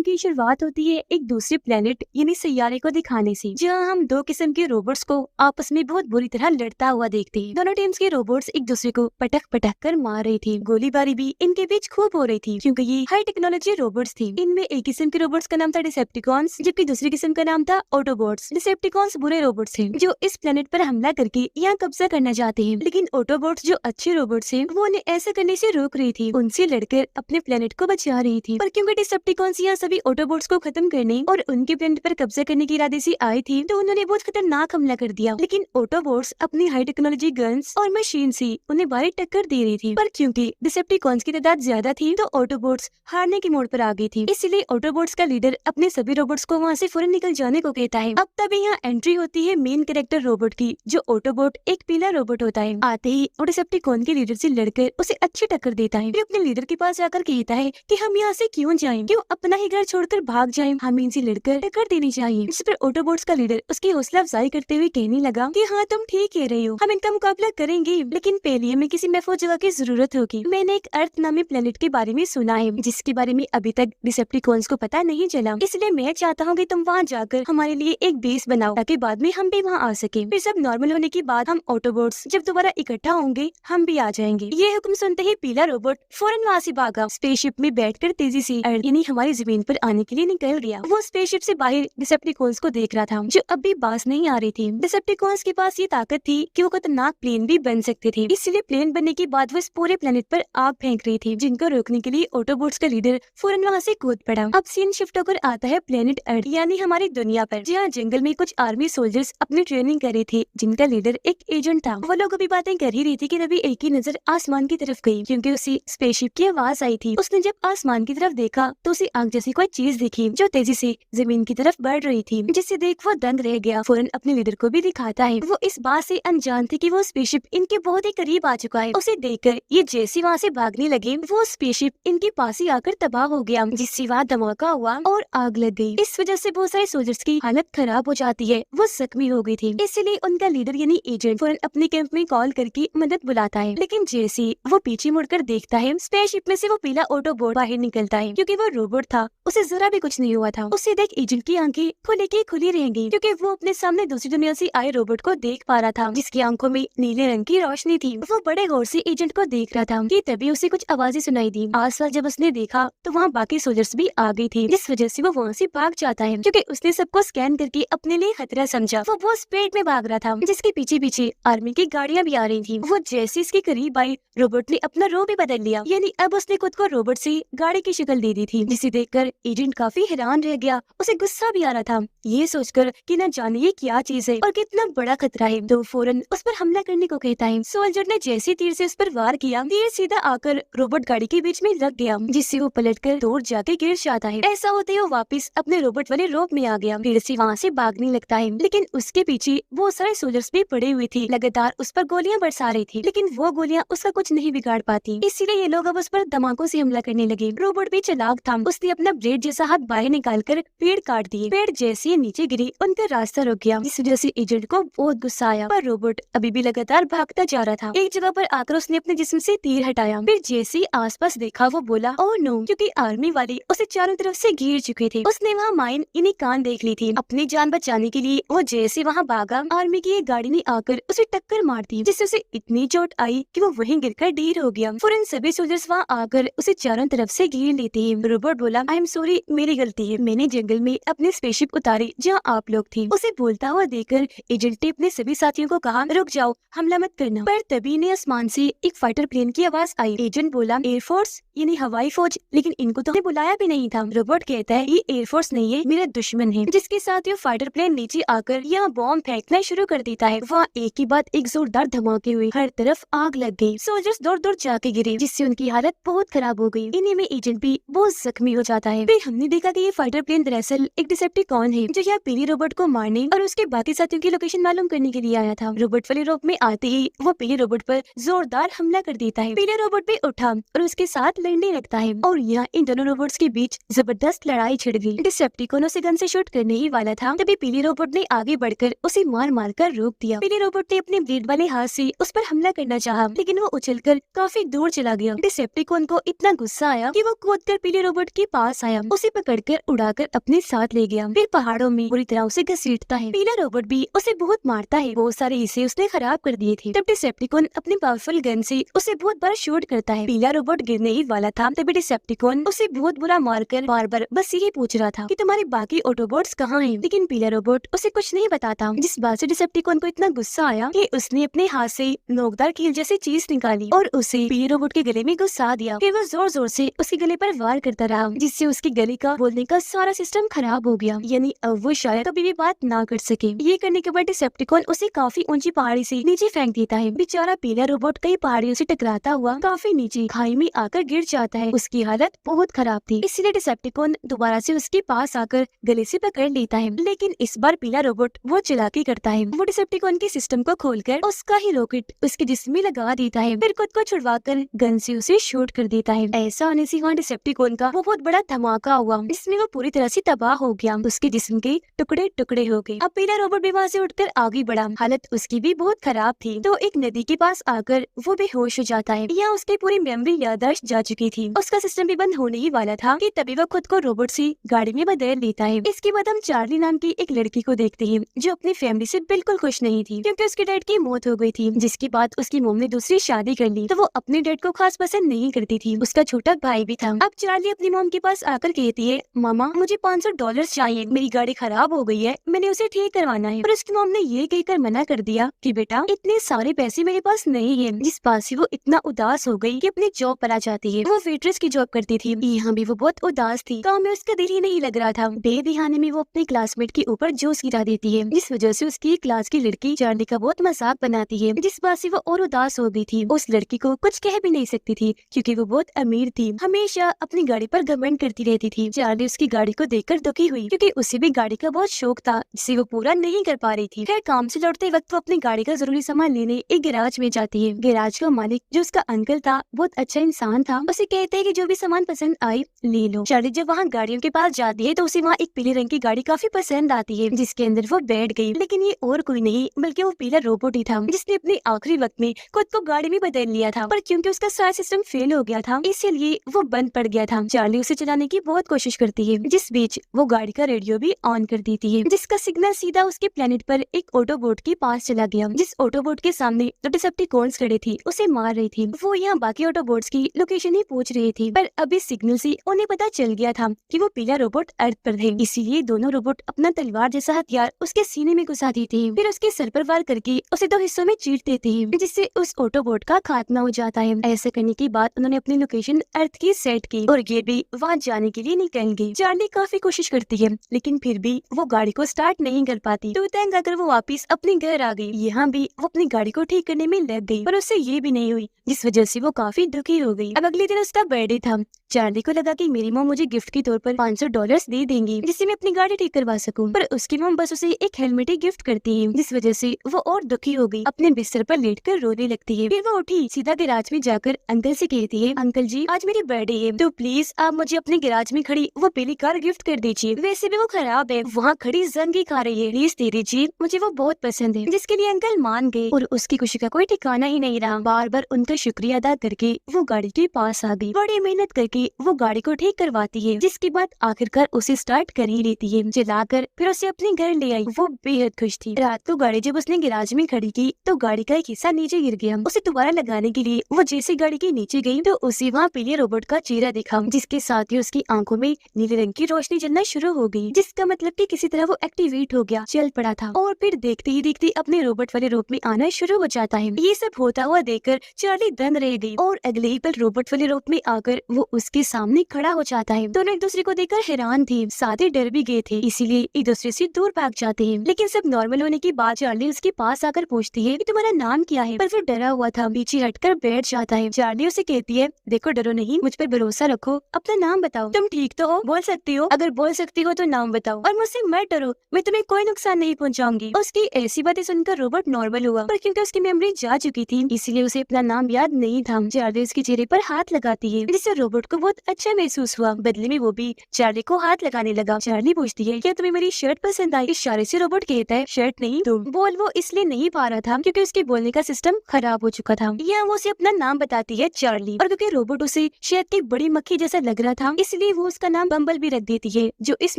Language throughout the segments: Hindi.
फिल्म की शुरुआत होती है एक दूसरे प्लेनेट यानी सैयारे को दिखाने से, जहां हम दो किस्म के रोबोट्स को आपस में बहुत बुरी तरह लड़ता हुआ देखते हैं। दोनों टीम्स के रोबोट्स एक दूसरे को पटक पटक कर मार रही थी। गोलीबारी भी इनके बीच खूब हो रही थी क्योंकि ये हाई टेक्नोलॉजी रोबोट्स थी। इनमें एक किस्म के रोबोट्स का नाम था डिसेप्टिकॉन्स, जबकि दूसरी किस्म का नाम था ऑटोबोट्स। डिसेप्टिकॉन्स बुरे रोबोट्स हैं जो इस प्लेनेट पर हमला करके यहाँ कब्जा करना चाहते हैं, लेकिन ऑटोबोट्स जो अच्छे रोबोट्स हैं वो उन्हें ऐसा करने से रोक रही थी, उनसे लड़कर अपने प्लेनेट को बचा रही थी। पर क्योंकि डिसेप्टिकॉन्स यहाँ सभी ऑटोबोट्स को खत्म करने और उनके प्लेनेट पर कब्जा करने के इरादे से आई थी, तो उन्होंने बहुत खतरनाक हमला कर दिया। लेकिन ऑटोबोट्स अपनी हाई टेक्नोलॉजी गन्स और मशीन से उन्हें भारी टक्कर दे रही थी। पर क्योंकि डिसेप्टिकॉन्स की तादाद ज्यादा थी तो ऑटोबोट्स हारने की मोड़ पर आ गई थी। इसलिए ऑटोबोट्स का लीडर अपने सभी रोबोट्स को वहाँ से फौरन निकल जाने को कहता है। अब तभी यहाँ एंट्री होती है मेन कैरेक्टर रोबोट की, जो ऑटोबोट एक पीला रोबोट होता है। आते ही वो डिसेप्टिकॉन के लीडर से लड़कर उसे अच्छी टक्कर देता है। फिर अपने लीडर के पास जाकर कहता है कि हम यहाँ से क्यों जाएं, क्यों अपना ही घर छोड़कर भाग जाएं, हमें इनसे लड़कर टक्कर देनी चाहिए। जिस पर ऑटोबोट्स का लीडर उसकी हौसला अफजाई करते हुए कहने लगा कि हाँ तुम ठीक कह रहे हो, हम इनका मुकाबला करेंगे, लेकिन पहले हमें किसी महफूज जगह की जरूरत होगी। मैंने एक अर्थ नामी प्लेनेट के बारे में सुना है जिसके बारे में अभी तक डिसेप्टिकॉन्स को पता नहीं चला, इसलिए मैं चाहता हूँ कि तुम वहाँ जाकर हमारे लिए एक बेस बनाओ ताकि बाद में हम भी वहाँ आ सके। फिर सब नॉर्मल होने के बाद हम ऑटोबोट्स जब दोबारा इकट्ठा होंगे हम भी आ जाएंगे। ये हुक्म सुनते ही पीला रोबोट फौरन वहाँ से भागा, स्पेसशिप में बैठकर तेजी से यानी हमारी जमीन पर आने के लिए निकल गया। वो स्पेसशिप से बाहर डिसेप्टिकॉन्स को देख रहा था जो अब भी बाज नहीं आ रही थी। डिसेप्टिकॉन्स के पास ये ताकत थी कि वो खतरनाक प्लेन भी बन सकते थे, इसलिए प्लेन बनने के बाद वो इस पूरे प्लेनेट पर आग फेंक रही थी, जिनको रोकने के लिए ऑटोबोट्स का लीडर फौरन वहाँ से कूद पड़ा। अब सीन शिफ्ट होकर आता है प्लेनेट अर्थ यानी हमारी दुनिया पर, जहाँ जंगल में कुछ आर्मी सोल्जर्स अपनी ट्रेनिंग कर रहे थे, जिनका लीडर एक एजेंट था। वो लोग अभी बातें कर ही रही थी कि तभी एक ही नजर आसमान की तरफ गई क्योंकि उसी स्पेसशिप की आवाज आई थी। उसने जब आसमान की तरफ देखा तो उसे आग जैसी कोई चीज दिखी जो तेजी से जमीन की तरफ बढ़ रही थी, जिसे देख वो दंग रह गया। फौरन अपने लीडर को भी दिखाता है। वो इस बात से अनजान थे कि वो स्पेसशिप इनके बहुत ही करीब आ चुका है। उसे देखकर ये जैसे वहाँ से भागने लगे, वो स्पेसशिप इनके पास ही आकर तबाह हो गया, जिससे वहाँ धमाका हुआ और आग लग गई। इस वजह से बहुत सारे सोल्जर्स की हालत खराब हो जाती है, वो जख्मी हो गई थी। इसलिए उनका लीडर यानी एजेंट फौरन अपने कैंप में कॉल करके मदद बुलाता है। लेकिन जैसे वो पीछे मुड़कर देखता है, स्पेसशिप में से वो पीला ऑटोबोट बाहर निकलता है। क्योंकि वो रोबोट था उसे जरा भी कुछ नहीं हुआ था। उसे देख एजेंट की आंखें खुली की खुली रह गई क्योंकि वो अपने सामने दूसरी दुनिया से आए रोबोट को देख पा रहा था, जिसकी आंखों में नीले रंग की रोशनी थी। वो बड़े गौर से एजेंट को देख रहा था कि तभी उसे कुछ आवाजें सुनाई दी। आसपास जब उसने देखा तो वहाँ बाकी सोल्जर्स भी आ गई थी, जिस वजह से वो वहाँ से भाग जाता है क्योंकि उसने सबको स्कैन करके अपने लिए खतरा समझा। वो बहुत स्पीड में भाग रहा था, जिसके पीछे पीछे आर्मी की गाड़ियाँ भी आ रही थी। वो जैसे इसके करीब आई, रोबोट ने अपना रूप भी बदल लिया, यानी अब उसने खुद को रोबोट से गाड़ी की शक्ल दे दी थी, जिसे देखकर एजेंट काफी हैरान रह गया। उसे गुस्सा भी आ रहा था ये सोचकर कि न जाने ये क्या चीज है और कितना बड़ा खतरा है। तो फौरन उस पर हमला करने को कहता है। सोल्जर ने जैसे तीर से उस पर वार किया, तीर सीधा आकर रोबोट गाड़ी के बीच में लग गया, जिससे वो पलटकर दूर जाके गिर जाता है। ऐसा होते ही वो वापस अपने रोबोट वाले रूप में आ गया, फिर से वहाँ से भागने लगता है। लेकिन उसके पीछे बहुत सारे सोल्जर्स भी पड़े हुए थे, लगातार उस पर गोलियां बरसा रही थी, लेकिन वो गोलियां उसका कुछ नहीं बिगाड़ पाती। इसीलिए ये लोग अब उस पर धमाकों से हमला करने लगे। रोबोट भी चालाक था, उसने अपना ब्लेड जैसा हाथ बाहर निकालकर पेड़ काट दिए। पेड़ जैसे नीचे गिरी उनका रास्ता रुक गया, जिस वजह से एजेंट को बहुत गुस्सा आया। पर रोबोट अभी भी लगातार भागता जा रहा था। एक जगह पर आकर उसने अपने जिस्म से तीर हटाया, फिर जैसे ही आसपास देखा वो बोला ओह नो, क्योंकि आर्मी वाले उसे चारों तरफ से घेर चुके थे। उसने वहाँ माइन इन्हीं कान देख ली थी। अपनी जान बचाने के लिए वो जैसे वहाँ भागा, आर्मी की एक गाड़ी ने आकर उसे टक्कर मार दी, जिससे उसे इतनी चोट आई कि वो वहीं गिरकर ढेर हो गया। फौरन सभी सोल्जर्स वहाँ आकर उसे चारों तरफ से घेर लेते हैं। रोबोट बोला आई एम सॉरी, मेरी गलती है, मैंने जंगल में अपने स्पेसशिप उतारी जहाँ आप लोग थे। उसे बोलता हुआ देखकर एजेंट ने अपने सभी साथियों को कहा रुक जाओ, हमला मत करना। पर तभी ने आसमान से एक फाइटर प्लेन की आवाज आई। एजेंट बोला एयरफोर्स यानी हवाई फौज, लेकिन इनको तो बुलाया भी नहीं था। रोबोट कहता है ये एयरफोर्स नहीं है, मेरा दुश्मन है, जिसके साथ ये फाइटर प्लेन नीचे आकर यहाँ बॉम्ब फेंकना शुरू कर देता है। वहाँ एक ही बाद एक जोरदार धमाके हुए, हर तरफ आग लग गई। सोल्जर्स दूर दूर जाके गिरे, जिससे उनकी हालत बहुत खराब हो गई। इन्हीं में एजेंट भी बहुत जख्मी हो जाता है। फिर हमने देखा कि ये फाइटर प्लेन दरअसल एक डिसेप्टिकॉन है जो यहाँ पीली रोबोट को मारने और उसके बाकी साथियों की लोकेशन मालूम करने के लिए आया था। रोबोट वाले रूप में आते ही वो पीले रोबोट पर जोरदार हमला कर देता है। पीले रोबोट भी उठा और उसके साथ लड़ने लगता है और यहाँ इन दोनों रोबोट्स के बीच जबरदस्त लड़ाई छिड़ गई। डिसेप्टिकॉन उसे गन से शूट करने ही वाला था, तभी पीले रोबोट ने आगे बढ़कर उसे मार मार कर रोक दिया। पीले रोबोट ने अपने ब्लेड वाले हाथ से उस पर हमला करना चाहा, लेकिन वो उछलकर काफी दूर चला गया। डिसेप्टिकॉन को इतना गुस्सा आया कि वो कूदकर पीले रोबोट के पास आया आया, उसे पकड़कर उड़ाकर अपने साथ ले गया, फिर पहाड़ों में बुरी तरह उसे घसीटता है। पीला रोबोट भी उसे बहुत मारता है, बहुत सारे हिस्से उसने खराब कर दिए थे। तब डिसेप्टिकॉन अपनी पावरफुल गन से उसे बहुत बार शूट करता है। पीला रोबोट गिरने ही वाला था, तभी डिसेप्टिकॉन उसे बहुत बुरा मारकर बार बार बस यही पूछ रहा था कि तुम्हारे बाकी ऑटोबॉट्स कहाँ हैं? लेकिन पीला रोबोट उसे कुछ नहीं बताता, जिस बात से डिसेप्टिकॉन को इतना गुस्सा आया कि उसने अपने हाथ से नोकदार कील जैसी चीज निकाली और उसे पीले रोबोट के गले में घुसा दिया। फिर वो जोर जोर से उसके गले पर वार करता रहा, जिससे उसके गले का बोलने का सारा सिस्टम खराब हो गया, यानी अब वो शायद कभी भी बात ना कर सके। ये करने के बाद डिसेप्टिकॉन उसे काफी ऊंची पहाड़ी से नीचे फेंक देता है। बेचारा पीला रोबोट कई पहाड़ियों से टकराता हुआ काफी नीचे खाई में आकर गिर जाता है। उसकी हालत बहुत खराब थी, इसलिए डिसेप्टिकॉन दोबारा से उसके पास आकर गले से पकड़ लेता है। लेकिन इस बार पीला रोबोट वो चालाकी करता है, वो डिसेप्टिकॉन के सिस्टम को खोलकर उसका ही रॉकेट उसके जिस्म में लगा देता है, फिर खुद को छुड़वाकर गन से उसे शूट कर देता है। ऐसा होने से वहाँ डिसेप्टिकॉन का वो बहुत बड़ा धमाका हुआ, इसमें वो पूरी तरह से तबाह हो गया, उसके जिस्म के टुकड़े टुकड़े हो गए। अब पीला रोबोट भी वहाँ से उठकर आगे बढ़ा, हालत उसकी भी बहुत खराब थी, तो एक नदी के पास आकर वो बेहोश हो जाता है। यहाँ उसकी पूरी मेमोरी याददाश्त जा चुकी थी, उसका सिस्टम भी बंद होने ही वाला था कि तभी वो खुद को रोबोट से गाड़ी में बदल लेता है। इसके बाद हम चार्ली नाम की एक लड़की को देखते हैं, जो अपनी फैमिली से बिल्कुल खुश नहीं थी, क्योंकि उसके डैड की मौत हो गई थी, जिसके बाद उसकी मॉम ने दूसरी शादी कर ली, तो वो अपने डैड को खास पसंद नहीं करती थी। उसका छोटा भाई भी था। अब चार्ली अपनी मॉम के पास आकर कहती है, मामा मुझे $500 चाहिए, मेरी गाड़ी खराब हो गई है, मैंने उसे ठीक करवाना है। पर उसकी मॉम ने ये कहकर मना कर दिया कि बेटा इतने सारे पैसे मेरे पास नहीं है, जिस बात से वो इतना उदास हो गई कि अपनी जॉब पर आ जाती है। वो वेट्रेस की जॉब करती थी, यहाँ भी वो बहुत उदास थी, काम में उसका दिल ही नहीं लग रहा था। बेदिहाने में वो अपने क्लासमेट के ऊपर जूस गिरा देती है, जिस वजह से उसकी क्लास की लड़की चार्ली का बहुत मजाक बनाती है, जिस बात से वो और उदास हो गई थी। उस लड़की को कुछ कह भी नहीं सकती थी, क्योंकि वो बहुत अमीर थी, हमेशा अपनी गाड़ी पर घमंड करती रहती थी। चार्ली उसकी गाड़ी को देखकर दुखी हुई, क्योंकि उसे भी गाड़ी का बहुत शौक था, जिसे वो पूरा नहीं कर पा रही थी। खैर काम से लौटते वक्त वो अपनी गाड़ी का जरूरी सामान लेने एक गैराज में जाती है। गैराज का मालिक जो उसका अंकल था बहुत अच्छा इंसान था, उसे कहते हैं कि जो भी सामान पसंद आए ले लो। चार्ली जब वहाँ गाड़ियों के पास जाती है तो उसे वहाँ एक पीले रंग की गाड़ी काफी पसंद आती है, जिसके अंदर वो बैठ गई। लेकिन ये और कोई नहीं बल्कि वो पीला रोबोट ही था, जिसने अपने आखिरी वक्त में खुद को गाड़ी में बदल लिया था, पर क्योंकि उसका सारा सिस्टम फेल हो गया था इसीलिए वो बंद पड़ गया था। चार्ली उसे चलाने की बहुत कोशिश करती है, जिस बीच वो गाड़ी का रेडियो भी ऑन कर देती है, जिसका सिग्नल सीधा उसके प्लेनेट पर एक ऑटोबोट के पास चला गया, जिस ऑटोबोट के सामने जो डिसेप्टिकॉन्स खड़े थे उसे मार रही थी। वो यहाँ बाकी ऑटोबोट्स की लोकेशन ही पूछ रही थी, पर अब इस सिग्नल से उन्हें पता चल गया था कि वो पीला रोबोट अर्थ पर थे, इसीलिए दोनों रोबोट अपना तलवार जैसा हथियार उसके सीने में घुसा देते हैं, फिर उसके सर पर वार करके उसे दो हिस्सों में चीर देते हैं, जिससे उस ऑटोबोट का खात्मा हो जाता है। ऐसा करने के बाद उन्होंने अपनी लोकेशन अर्थ की सेट की और ये भी वहाँ जाने के लिए निकल गई। चार्ली काफी कोशिश करती है, लेकिन फिर भी वो गाड़ी को स्टार्ट नहीं कर पाती, तो तंग आकर वो वापस अपने घर आ गई। यहाँ भी वो अपनी गाड़ी को ठीक करने में लग गई, पर उससे ये भी नहीं हुई, जिस वजह से वो काफी दुखी हो गई। अब अगले दिन उसका बर्थडे था। चार्ली को लगा कि मेरी मॉम मुझे गिफ्ट के तौर पर $500 दे देंगी, जिससे मैं अपनी गाड़ी ठीक करवा सकूं, पर उसकी मॉम बस उसे एक हेलमेट ही गिफ्ट करती है, जिस वजह से वो और दुखी हो गई, अपने बिस्तर पर लेटकर रोने लगती है। फिर वो उठी, सीधा गैराज में जाकर अंकल से कहती है, अंकल जी आज मेरी बर्थडे है, तो प्लीज आप मुझे अपने गैराज में खड़ी वो पीली कार गिफ्ट कर दीजिए, वैसे भी वो खराब है, वहाँ खड़ी जंग ही खा रही है, प्लीज दे दीजिए, मुझे वो बहुत पसंद है। जिसके लिए अंकल मान गए और उसकी खुशी का कोई ठिकाना ही नहीं रहा। बार बार उनका शुक्रिया अदा करके वो गाड़ी के पास आ गई, बड़ी मेहनत करके वो गाड़ी को ठीक करवाती है, जिसके बाद आखिरकार उसे स्टार्ट कर ही लेती है, चलाकर फिर उसे अपने घर ले आई। वो बेहद खुश थी। रात को गाड़ी जब उसने गैराज में खड़ी की तो गाड़ी का एक हिस्सा नीचे गिर गया। उसे दोबारा लगाने के लिए वो जैसे गाड़ी के नीचे गई तो उसे वहाँ पीले रोबोट का चेहरा दिखा, जिसके साथ ही उसकी आंखों में नीले रंग की रोशनी जलना शुरू हो गई, जिसका मतलब कि किसी तरह वो एक्टिवेट हो गया, चल पड़ा था और फिर देखते ही देखते अपने रोबोट वाले रूप में आना शुरू हो जाता है। ये सब होता हुआ देखकर चार्ली दंग रह गई और अगले ही पल रोबोट वाले रूप में आकर वो उसके सामने खड़ा हो जाता है। दोनों एक दूसरे को देखकर हैरान थे, साथ ही डर भी गए थे, इसीलिए एक दूसरे से दूर भाग जाते हैं। लेकिन सब नॉर्मल होने के बाद चार्ली उसके पास आकर पूछती है कि तुम्हारा नाम क्या है, पर वो डरा हुआ था, पीछे हटकर बैठ जाता है। चार्ली उसे कहती है, देखो डरो नहीं, मुझ पर भरोसा रखो, अपना नाम बताओ, तुम ठीक तो हो, बोल सकती हो, अगर बोल सकती हो तो नाम बताओ और मुझसे मत डरो, मैं तुम्हें कोई नुकसान नहीं पहुंचाऊंगी। उसकी ऐसी बातें सुनकर रोबोट नॉर्मल हुआ, पर क्योंकि उसकी मेमोरी जा चुकी थी इसीलिए उसे अपना नाम याद नहीं था। चार्ली उसके चेहरे पर हाथ लगाती है, जिससे रोबोट को बहुत अच्छा महसूस हुआ। बदले में वो भी चार्ली को हाथ लगाने लगा। चार्ली पूछती है, क्या तुम्हें मेरी शर्ट पसंद आई? इशारे से रोबोट कहता है, शर्ट नहीं तुम। बोल वो इसलिए नहीं पा रहा था क्योंकि उसके बोलने का सिस्टम खराब हो चुका था। यहाँ वो उसे अपना नाम बताती है, चार्ली, और क्योंकि रोबोट उसे शहद की बड़ी मक्खी जैसा लग रहा था इसलिए वो उसका नाम बम्बल भी रख देती है, जो इस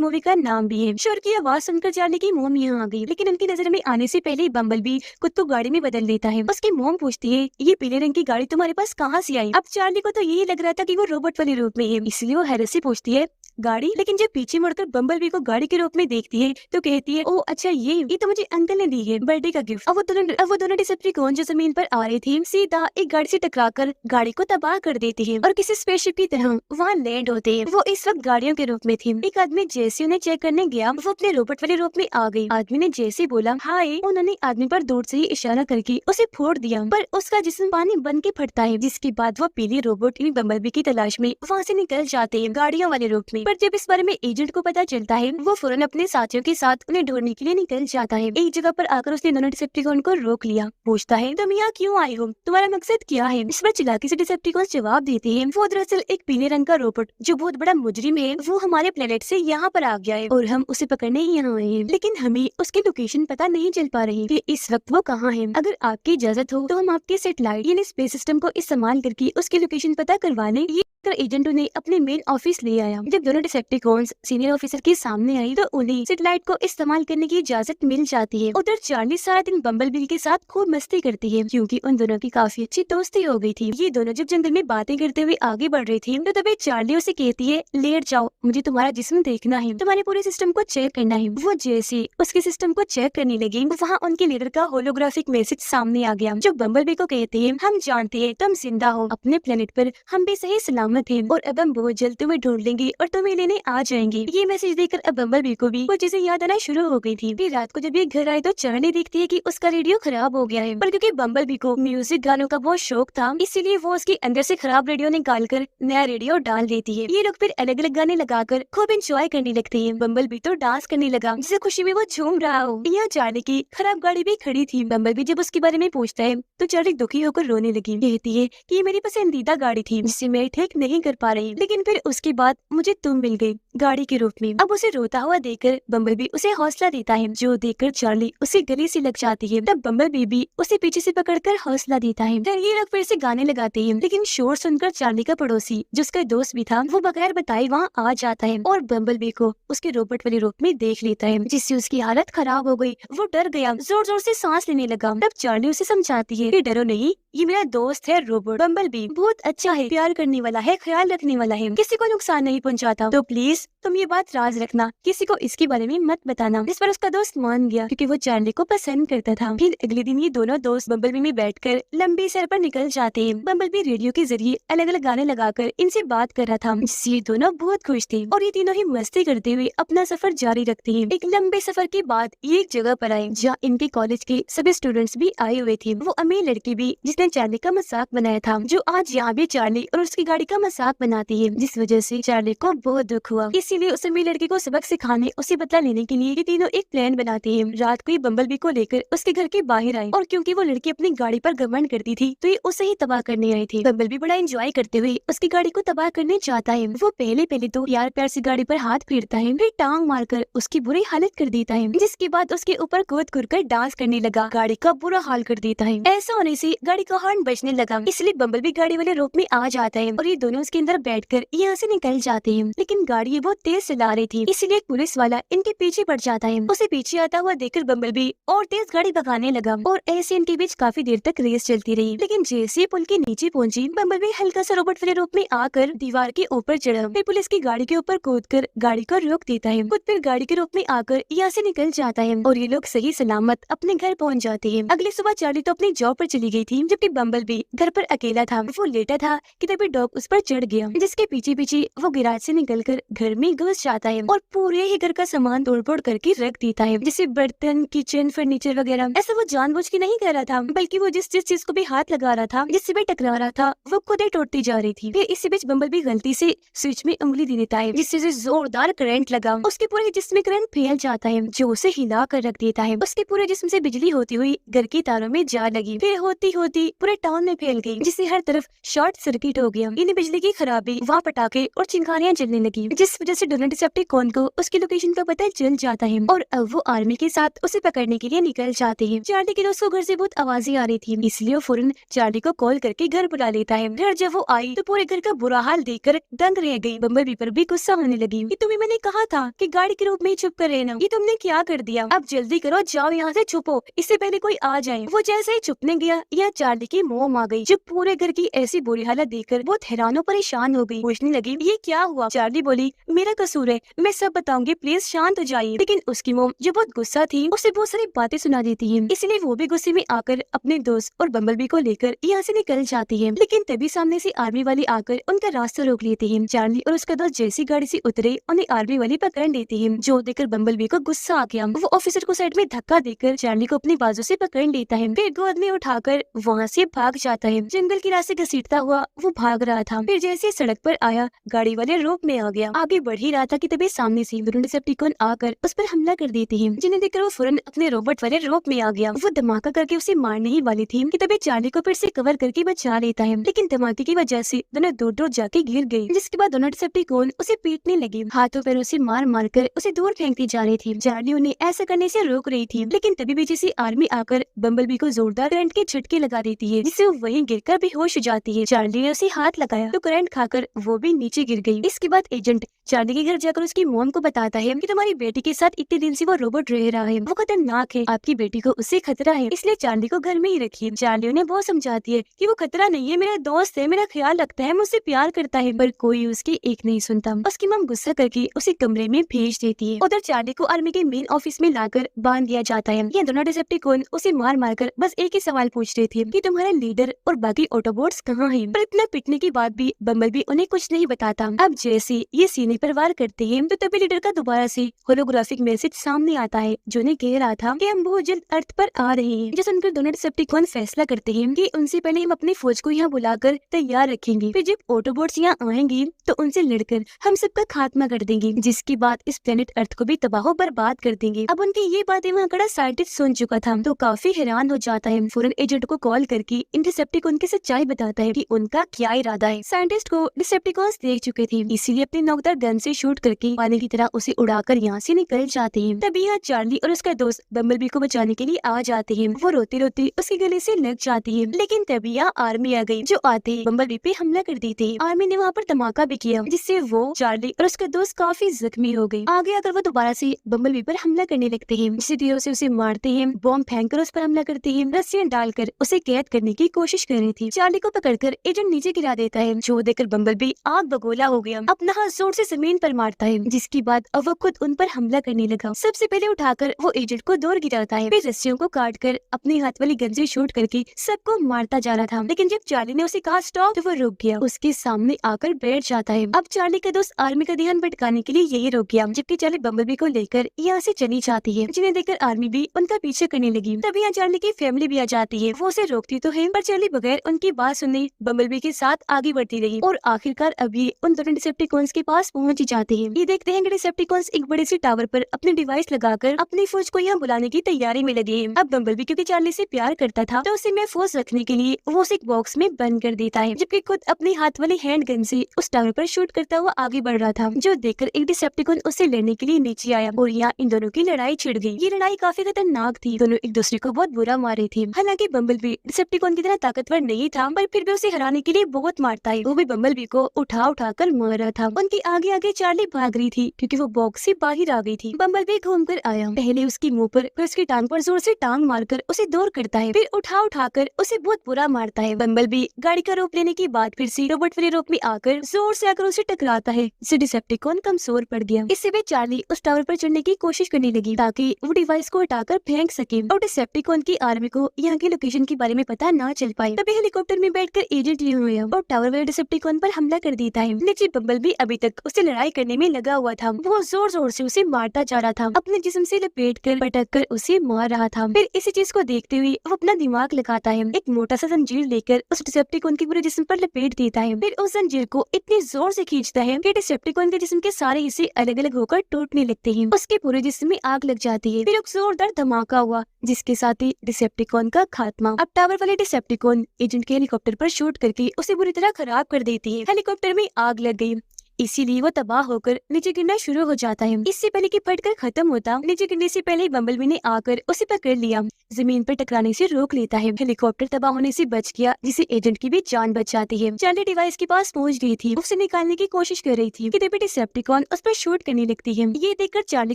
मूवी का नाम भी है। शोर की आवाज सुनकर चार्ली की मोम यहाँ आ गई, लेकिन उनकी नजर में आने से पहले बम्बल भी खुद को गाड़ी में बदल लेता है। उसकी मोम पूछती है, ये पीले रंग की गाड़ी तुम्हारे पास कहाँ से आई? अब चार्ली को तो यही लग रहा था कि वो रोबोट वाले रूप में है, इसलिए वो हैरत से पूछती है, गाड़ी? लेकिन जब पीछे मुड़कर बम्बल बी को गाड़ी के रूप में देखती है तो कहती है, ओ अच्छा ये तो मुझे अंकल ने दी है बर्थडे का गिफ्ट। अब वो दोनों डिसेप्टिकॉन जो जमीन पर आ रहे थे सीधा एक गाड़ी से टकराकर गाड़ी को तबाह कर देती है और किसी स्पेसशिप की तरह वहाँ लैंड होते हैं। वो इस वक्त गाड़ियों के रूप में थी। एक आदमी जैसे उन्हें चेक करने गया वो अपने रोबोट वाले रूप में आ गई। आदमी ने जैसे बोला हाय, उन्होंने आदमी पर दूर से ही इशारा करके उसे फोड़ दिया, पर उसका जिस्म पानी बन के फटता है, जिसके बाद वो पीली रोबोट बम्बल बी की तलाश में वहाँ से निकल जाते हैं गाड़ियों वाले रूप में। पर जब इस बारे में एजेंट को पता चलता है वो फौरन अपने साथियों के साथ उन्हें ढूंढने के लिए निकल जाता है। एक जगह पर आकर उसने दोनों डिसेप्टिकॉन को रोक लिया। पूछता है, तुम यहाँ क्यों आए हो? तुम्हारा मकसद क्या है? इस पर चालाकी से डिसेप्टिकॉन जवाब देते हैं, वो दरअसल एक पीले रंग का रोबोट जो बहुत बड़ा मुजरिम है, वो हमारे प्लेनेट से यहाँ पर आ गया है और हम उसे पकड़ने ही यहाँ आए हैं, लेकिन हमें उसकी लोकेशन पता नहीं चल पा रही कि इस वक्त वो कहाँ है। अगर आपकी इजाजत हो तो हम आपके सैटेलाइट यानी स्पेस सिस्टम को इस्तेमाल करके उसकी लोकेशन पता करवा लें। एजेंट उन्हें अपने मेन ऑफिस ले आया। जब दोनों डिसेप्टिकॉन्स सीनियर ऑफिसर के सामने आई तो उन्हें सैटेलाइट को इस्तेमाल करने की इजाजत मिल जाती है। उधर चार्ली सारा दिन बम्बलबी के साथ खूब मस्ती करती है क्योंकि उन दोनों की काफी अच्छी दोस्ती हो गई थी। ये दोनों जब जंगल में बातें करते हुए आगे बढ़ रही थी तो तभी चार्ली उसे कहती है, लेट जाओ, मुझे तुम्हारा जिस्म देखना है, तुम्हारे पूरे सिस्टम को चेक करना है। वो जैसे उसके सिस्टम को चेक करने लगी वहाँ उनके लीडर का होलोग्राफिक मैसेज सामने आ गया जो बम्बलबी को कहते हैं, हम जानते हैं तुम जिंदा हो, अपने प्लेनेट पर हम भी सही सलामत हैं और अब हम बहुत जल्द तुम्हें ढूंढ लेंगे और तुम्हें लेने आ जाएंगे। ये मैसेज देखकर अब बम्बलबी को भी वो चीजें याद आना शुरू हो गई थी। फिर रात को जब ये घर आए तो चार्ली देखती है कि उसका रेडियो खराब हो गया है, पर क्योंकि बम्बलबी को म्यूजिक गानों का बहुत शौक था इसीलिए वो उसके अंदर से खराब रेडियो निकाल कर नया रेडियो डाल देती है। ये लोग फिर अलग अलग गाने लगाकर खूब इंजॉय करने लगते हैं। बम्बलबी तो डांस करने लगा जिसे खुशी में वो झूम रहा हो। यहाँ चार्ली की खराब गाड़ी भी खड़ी थी। बम्बलबी जब उसके बारे में पूछता है तो चार्ली दुखी होकर रोने लगी। कहती है कि ये मेरी पसंदीदा गाड़ी थी जिसे मैं ठीक नहीं कर पा रही, लेकिन फिर उसके बाद मुझे तुम मिल गई गाड़ी के रूप में। अब उसे रोता हुआ देखकर बम्बलबी उसे हौसला देता है, जो देखकर चार्ली उसे गले से लग जाती है। तब बम्बलबी भी उसे पीछे से पकड़कर हौसला देता है। फिर ये लोग फिर से गाने लगाते हैं, लेकिन शोर सुनकर चार्ली का पड़ोसी जो उसका दोस्त भी था वो बगैर बताए वहाँ आ जाता है और बम्बलबी को उसके रोबोट वाले रूप में देख लेता है, जिससे उसकी हालत खराब हो गई। वो डर गया, जोर जोर से सांस लेने लगा। तब चार्ली उसे समझाती है कि डरो नहीं, ये मेरा दोस्त है रोबोट। बम्बलबी बहुत अच्छा है, प्यार करने वाला है, ख्याल रखने वाला है, किसी को नुकसान नहीं पहुंचाता, तो प्लीज तुम ये बात राज रखना, किसी को इसके बारे में मत बताना। इस पर उसका दोस्त मान गया क्योंकि वो चार्ली को पसंद करता था। फिर अगले दिन ये दोनों दोस्त बम्बलबी में बैठकर लंबी सैर पर निकल जाते हैं। बम्बलबी रेडियो के जरिए अलग अलग गाने लगाकर इनसे बात कर रहा था, जिससे ये दोनों बहुत खुश थे और ये तीनों ही मस्ती करते हुए अपना सफर जारी रखते हैं। एक लंबे सफर के बाद ये एक जगह पर आए जहाँ इनके कॉलेज के सभी स्टूडेंट्स भी आए हुए थे। वो अमीर लड़की भी जिसने चार्ली का मजाक बनाया था, जो आज यहाँ भी चार्ली और उसकी गाड़ी का मजाक बनाती है, जिस वजह से चार्ली को बहुत दुख हुआ। इसीलिए उस अमीर लड़की को सबक सिखाने, उसे बदला लेने के लिए ये तीनों एक प्लान बनाते हैं। रात को ये बम्बलबी को लेकर उसके घर के बाहर आए और क्योंकि वो लड़की अपनी गाड़ी पर घमंड करती थी तो ये उसे ही तबाह करने आए थे। बम्बलबी बड़ा एंजॉय करते हुए उसकी गाड़ी को तबाह करने चाहता है। वो पहले तो प्यार प्यार से गाड़ी पर हाथ फेरता है, फिर टांग मारकर उसकी बुरी हालत कर देता है, जिसके बाद उसके ऊपर कूद कर डांस करने लगा, गाड़ी का बुरा हाल कर देता है। ऐसा होने से गाड़ी का हॉर्न बजने लगा, इसलिए बम्बलबी गाड़ी वाले रूप में आ जाता है और ये दोनों उसके अंदर बैठकर यहाँ से निकल जाते हैं। लेकिन गाड़ी ये बहुत तेज चला रही थी, इसलिए एक पुलिस वाला इनके पीछे पड़ जाता है। उसे पीछे आता हुआ देखकर बम्बलबी और तेज गाड़ी भगाने लगा और ऐसे इनके बीच काफी देर तक रेस चलती रही। लेकिन जैसे पुल के नीचे पहुंची बम्बलबी हल्का सा रोबोट वाले रूप में आकर दीवार के ऊपर चढ़ा, फिर पुलिस की गाड़ी के ऊपर कूदकर गाड़ी को रोक देता है। खुद फिर गाड़ी के रूप में आकर यहाँ से निकल जाता है और ये लोग सही सलामत अपने घर पहुँच जाते हैं। अगली सुबह चार्ली तो अपनी जॉब पर चली गई थी, जबकि बम्बलबी घर पर अकेला था। वो लेटा था कि तभी डॉग उस पर चढ़ गया, जिसके पीछे पीछे वो गिराज से निकलकर घर में घुस जाता है और पूरे ही घर का सामान तोड़-फोड़ करके रख देता है, जैसे बर्तन, किचन, फर्नीचर वगैरह। ऐसा वो जानबूझ के नहीं कर रहा था, बल्कि वो जिस जिस चीज को भी हाथ लगा रहा था, जिससे भी टकरा रहा था, वो खुद ही टूटती जा रही थी। फिर इसी बीच बम्बलबी गलती से स्विच में उंगली दे देता है, जिससे जोरदार करंट लगा। उसके पूरे जिस्म में करंट फैल जाता है, जो उसे हिला कर रख देता है। उसके पूरे जिस्म से बिजली होती हुई घर की तारों में जा लगी। फिर होती होती पूरे टाउन में फैल गई, जिससे हर तरफ शॉर्ट सर्किट हो गया। इन बिजली की खराबी, वहाँ पटाखे और चिंगारियां जलने लगी, जिस वजह से डोनाल्ड डिसेप्टिकॉन को उसकी लोकेशन का पता चल जाता है और अब वो आर्मी के साथ उसे पकड़ने के लिए निकल जाते हैं। चार्ली के दोस्त को घर से बहुत आवाजें आ रही थी, इसलिए वो फौरन चार्ली को कॉल करके घर बुला लेता है। घर जब वो आई तो पूरे घर का बुरा हाल देखकर दंग रह गई। बम्बलबी पर भी गुस्सा होने लगी कि तुम्हें मैंने कहा था कि गाड़ी के रूप में छुप कर रहना, ये तुमने क्या कर दिया। अब जल्दी करो, जाओ यहाँ से, छुपो, इससे पहले कोई आ जाए। वो जैसे ही छुपने गया, यह चार्ली की मोम आ गई, जो पूरे घर की ऐसी बुरी हालत देखकर बहुत हैरान और परेशान हो गई। पूछने लगी, ये क्या हुआ। चार्ली बोली, मेरा कसूर है, मैं सब बताऊंगी, प्लीज शांत हो जाइए। लेकिन उसकी मोम, जो बहुत गुस्सा थी, उसे बहुत सारी बातें सुना देती है, इसलिए वो भी गुस्से में आकर अपने दोस्त और बम्बलबी को लेकर यहाँ से निकल जाती है। लेकिन तभी सामने से आर्मी वाले आकर उनका रास्ता रोक लेते हैं। चार्ली और उसका दोस्त जैसी गाड़ी से उतरे, उन्हें आर्मी वाले पकड़ लेती है, जो देखकर बम्बलबी को गुस्सा आ गया। वो ऑफिसर को साइड में धक्का देकर चार्ली को अपनी बाजू से पकड़ लेता है, फिर गोद में उठाकर वहाँ से भाग जाता है। जंगल के रास्ते घसीटता हुआ वो भाग रहा था। फिर जैसे सड़क पर आया, गाड़ी वाले रोक में आ गया। आगे बढ़ ही रहा था कि तभी सामने से दोनों डिसेप्टिकॉन आकर उस पर हमला कर देते हैं, जिन्हें देखकर वो फौरन अपने रोबोट वाले रोक में आ गया। वो धमाका करके उसे मारने ही वाली थी कि तभी चार्ली को फिर से कवर करके बचा लेता है, लेकिन धमाके की वजह से दोनों दूर दूर जाके गिर गई, जिसके बाद दोनों डिसेप्टिकॉन उसे पीटने लगे, हाथों पैरों से मार मार कर उसे दूर फेंकती जा रही थी। चार्ली उन्हें ऐसा करने से रोक रही थी, लेकिन तभी पीछे से आर्मी आकर बम्बलबी को जोरदार करंट के झटके लगा देती है, जिससे वो वहीं गिरकर बेहोश हो जाती है। चार्ली ने उसे हाथ लगाया तो करंट खाकर वो भी नीचे गिर गई। इसके बाद एजेंट चार्ली के घर जाकर उसकी मॉम को बताता है कि तुम्हारी बेटी के साथ इतने दिन से वो रोबोट रह रहा है, वो खतरनाक है, आपकी बेटी को उससे खतरा है, इसलिए चार्ली को घर में ही रखिए। चार्ली उन्हें बहुत समझाती है कि वो खतरा नहीं है, मेरा दोस्त है, मेरा ख्याल रखता है, मुझसे प्यार करता है, पर कोई उसकी एक नहीं सुनता। उसकी मॉम गुस्सा करके उसे कमरे में भेज देती है। उधर चार्ली को आर्मी के मेन ऑफिस में लाकर बांध दिया जाता है। ये दोनों डिसेप्टिकॉन उसे मार मार कर बस एक ही सवाल पूछ रहे थे कि तुम्हारा लीडर और बाकी ऑटोबोट्स कहाँ हैं? पर इतना पिटने के बाद भी बम्बलबी उन्हें कुछ नहीं बताता। अब जैसे ये सीने पर वार करते हैं तो तभी लीडर का दोबारा से होलोग्राफिक मैसेज सामने आता है, जो उन्हें कह रहा था कि हम बहुत जल्द अर्थ पर आ रहे हैं। जो सुनकर दोनों डिसेप्टिकॉन फैसला करते हैं कि उनसे पहले हम अपनी फौज को यहाँ बुलाकर तैयार रखेंगे, फिर जब ऑटोबोट्स यहाँ आएंगे तो उनसे लड़कर हम सबका खात्मा कर देंगे, जिसके बाद इस प्लेनेट अर्थ को भी तबाह बर्बाद कर देंगे। अब उनकी ये बातें वहाँ खड़ा साइंटिस्ट सुन चुका था, तो काफी हैरान हो जाता है। फौरन एजेंट को कॉल करके इन डिसेप्टिकॉन की सच्चाई बताता है कि उनका क्या इरादा है। साइंटिस्ट को डिसेप्टिकॉन्स देख चुके थे, इसीलिए अपनी नोकदार गन से शूट करके पानी की तरह उसे उड़ाकर यहाँ से निकल जाते हैं। तभी यहाँ चार्ली और उसका दोस्त बम्बलबी को बचाने के लिए आ जाते हैं। वो रोते रोते उसके गले से लग जाती है, लेकिन तभी यहाँ आर्मी आ गई, जो आते ही बम्बलबी पे हमला कर देते हैं। आर्मी ने वहाँ पर धमाका भी किया, जिससे वो चार्ली और उसका दोस्त काफी जख्मी हो गए। आगे आकर वो दोबारा से बम्बलबी पर हमला करने लगते हैं, जिससे तीरों से उसे मारते हैं, बॉम्ब फेंक कर उस पर हमला करते हैं, रस्सियां डालकर उसे कैद करने की कोशिश कर रही थी। चार्ली को पकड़कर एजेंट नीचे गिरा देता है, जो देखकर बम्बलबी आग बगोला हो गया, अपना हाथ जोर से जमीन पर मारता है, जिसके बाद अब वो खुद उन पर हमला करने लगा। सबसे पहले उठाकर वो एजेंट को दूर गिराता है, फिर रस्सियों को काटकर अपने हाथ वाली गन से शूट करके सबको मारता जा रहा था। लेकिन जब चार्ली ने उसे कहा स्टॉप, तो वो रुक गया, उसके सामने आकर बैठ जाता है। अब चार्ली का दोस्त आर्मी का ध्यान भटकाने के लिए यही रुक गया, जबकि चार्ली बम्बलबी को लेकर यहाँ से चली जाती है, जिन्हें देखकर आर्मी भी उनका पीछे करने लगी। तभी यहाँ चार्ली की फैमिली भी आ जाती है। वो उसे रोकती तो है, पर चार्ली बगैर उनकी बात सुने बम्बलबी के साथ आगे बढ़ती रही और आखिरकार अभी उन दोनों डिसेप्टिकॉन्स के पास पहुंच ही जाते हैं। ये देखते हैं कि डिसेप्टिकॉन्स एक बड़े से टावर पर अपने डिवाइस लगाकर अपनी फौज को यहाँ बुलाने की तैयारी में लगे हैं। अब बम्बलबी क्योंकि चार्ली से प्यार करता था, तो उसे महफूज रखने के लिए वो उसे एक बॉक्स में बंद कर देता है, जबकि खुद अपने हाथ वाली हैंड गन से उस टावर पर शूट करता हुआ आगे बढ़ रहा था, जो देखकर एक डिसेप्टिकॉन उसे लेने के लिए नीचे आया और यहाँ इन दोनों की लड़ाई छिड़ गई। ये लड़ाई काफी खतरनाक थी, दोनों एक दूसरे को बहुत बुरा मारे थे। हालांकि बम्बलबी डिसेप्टिकॉन की तरह ताकतवर नहीं था, पर फिर भी उसे हराने के लिए बहुत मारता है। वो भी बम्बलबी को उठा उठा कर मार रहा था। उनके आगे आगे चार्ली भाग रही थी, क्योंकि वो बॉक्स से बाहर आ गई थी। बम्बलबी घूम कर आया, पहले उसकी मुंह पर, फिर उसकी टांग पर जोर से टांग मारकर उसे दूर करता है, फिर उठा उठा कर उसे बहुत बुरा मारता है। बम्बलबी गाड़ी का रूप लेने के बाद फिर से रोबोट वाले रूप में आकर जोर से आकर उसे टकराता है, जिससे डिसेप्टिकॉन कमजोर पड़ गया। इससे वे चार्ली उस टावर पर चढ़ने की कोशिश करने लगी, ताकि वो डिवाइस को हटाकर फेंक सके और डिसेप्टिकॉन की आर्मी को यहाँ की लोकेशन के बारे में पता ना चल पाए। तभी हेलीकॉप्टर में बैठकर एजेंट लिए हुए और टावर वाले डिसेप्टिकॉन पर हमला कर देता है। लेकिन बम्बलबी अभी तक उससे लड़ाई करने में लगा हुआ था। वो जोर जोर से उसे मारता जा रहा था, अपने जिस्म से लपेट कर पटक कर उसे मार रहा था। फिर इसी चीज को देखते हुए वो अपना दिमाग लगाता है, एक मोटा सा जंजीर लेकर उस डिसेप्टिकॉन के पूरे जिस्म पर लपेट देता है। फिर उस जंजीर को इतनी जोर से खींचता है कि डिसेप्टिकॉन के जिस्म के सारे हिस्से अलग अलग होकर टूटने लगते हैं। उसके पूरे जिस्म में आग लग जाती है। फिर एक जोरदार धमाका हुआ, जिसके साथ ही डिसेप्टिकॉन का खात्मा। अब टावर पावर वाले डिसेप्टिकॉन एजेंट के हेलीकॉप्टर पर शूट करके उसे बुरी तरह खराब कर देती है। हेलीकॉप्टर में आग लग गई, इसीलिए वो तबाह होकर नीचे गिरना शुरू हो जाता है। इससे पहले कि फटकर खत्म होता, नीचे गिरने से पहले बम्बलबी ने आकर उसे पकड़ लिया, जमीन पर टकराने से रोक लेता है। हेलीकॉप्टर तबाह होने से बच गया, जिससे एजेंट की भी जान बच जाती है। चार्ली डिवाइस के पास पहुंच गई थी, उसे निकालने की कोशिश कर रही थी कि तभी डिसेप्टिकॉन उस पर शूट करने लगती है। ये देखकर चार्ली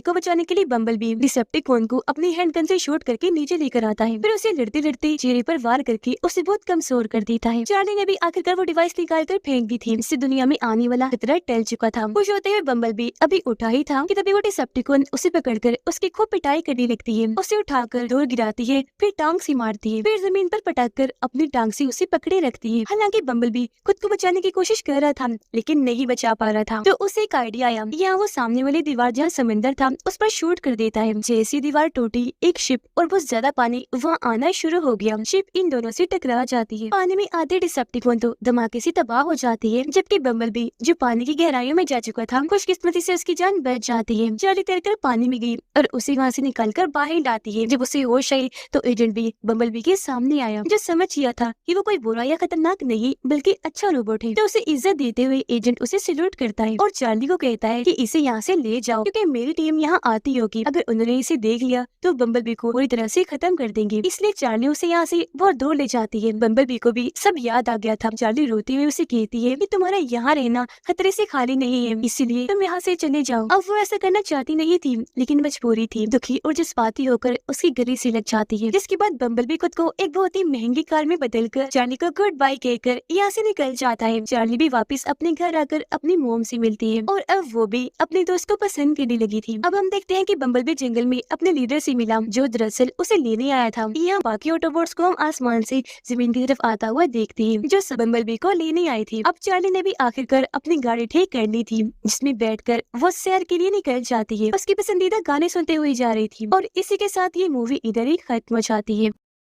को बचाने के लिए बम्बलबी डिसेप्टिकॉन को अपनी हैंडगन से शूट करके नीचे लेकर आता है, फिर उसे लड़ते लड़ते चेहरे पर वार करके उसे बहुत कमजोर कर देता है। चार्ली ने भी आखिरकार वो डिवाइस निकाल कर फेंक दी थी, इससे दुनिया में आने वाला खतरा टल चुका था। खुश होते हुए बम्बलबी अभी उठा ही था कि तभी वो डिसेप्टिकॉन उसे पकड़कर उसकी खूब पिटाई करने लगती है, उसे उठाकर दूर गिराती है, फिर टांग से मारती है, फिर जमीन पर पटक कर अपनी टांग से उसे पकड़े रखती है। हालांकि बम्बलबी खुद को बचाने की कोशिश कर रहा था, लेकिन नहीं बचा पा रहा था। तो उसे एक आइडिया आया, यहाँ वो सामने वाली दीवार जहाँ समंदर था उस पर शूट कर देता है। जैसी दीवार टूटी, एक शिप और बहुत ज्यादा पानी वहाँ आना शुरू हो गया। शिप इन दोनों से टकरा जाती है, पानी में आधे डिसेप्टिकॉन तो धमाके से तबाह हो जाती है, जबकि बम्बलबी जो पानी की गहराइयों में जा चुका था, खुशकिस्मती से उसकी जान बच जाती है। चार्ली तैरकर पानी में गई और उसे वहाँ से निकालकर बाहर लाती है। जब उसे होश आई तो एजेंट भी बम्बलबी के सामने आया, जो समझ गया था कि वो कोई बुरा या खतरनाक नहीं बल्कि अच्छा रोबोट है। तो उसे इज्जत देते हुए एजेंट उसे सैल्यूट करता है और चार्ली को कहता है कि इसे यहाँ से ले जाओ, क्योंकि मेरी टीम यहाँ आती होगी, अगर उन्होंने इसे देख लिया तो बम्बलबी को पूरी तरह से खत्म कर देंगे। इसलिए चार्ली उसे यहाँ से बहुत दूर ले जाती है। बम्बलबी को भी सब याद आ गया था। चार्ली रोते हुए उसे कहती है कि तुम्हारा यहाँ रहना खतरे से खाली नहीं है, इसीलिए तुम यहाँ से चले जाओ। अब वो ऐसा करना चाहती नहीं थी, लेकिन मजबूरी थी। दुखी और जज्बाती होकर उसकी गले से लग जाती है, जिसके बाद बम्बलबी खुद को एक बहुत ही महंगी कार में बदलकर चार्ली को गुड बाय कहकर यहाँ से निकल जाता है। चार्ली भी वापस अपने घर आकर अपनी मोम से मिलती है और अब वो भी अपने दोस्त को पसंद करने लगी थी। अब हम देखते हैं कि बम्बलबी जंगल में अपने लीडर से मिला, जो दरअसल उसे लेने आया था। यहाँ बाकी ऑटोबॉट्स को हम आसमान से जमीन की तरफ आता हुआ देखते हैं, जो बम्बलबी को लेने आई थी। अब चार्ली ने भी आखिरकार अपनी गाड़ी ठीक कर ली थी, जिसमें बैठकर वो सैर के लिए निकल जाती है। उसकी पसंदीदा गाने सुनते हुए जा रही थी और इसी के साथ ये मूवी इधर ही खत्म हो जाती है।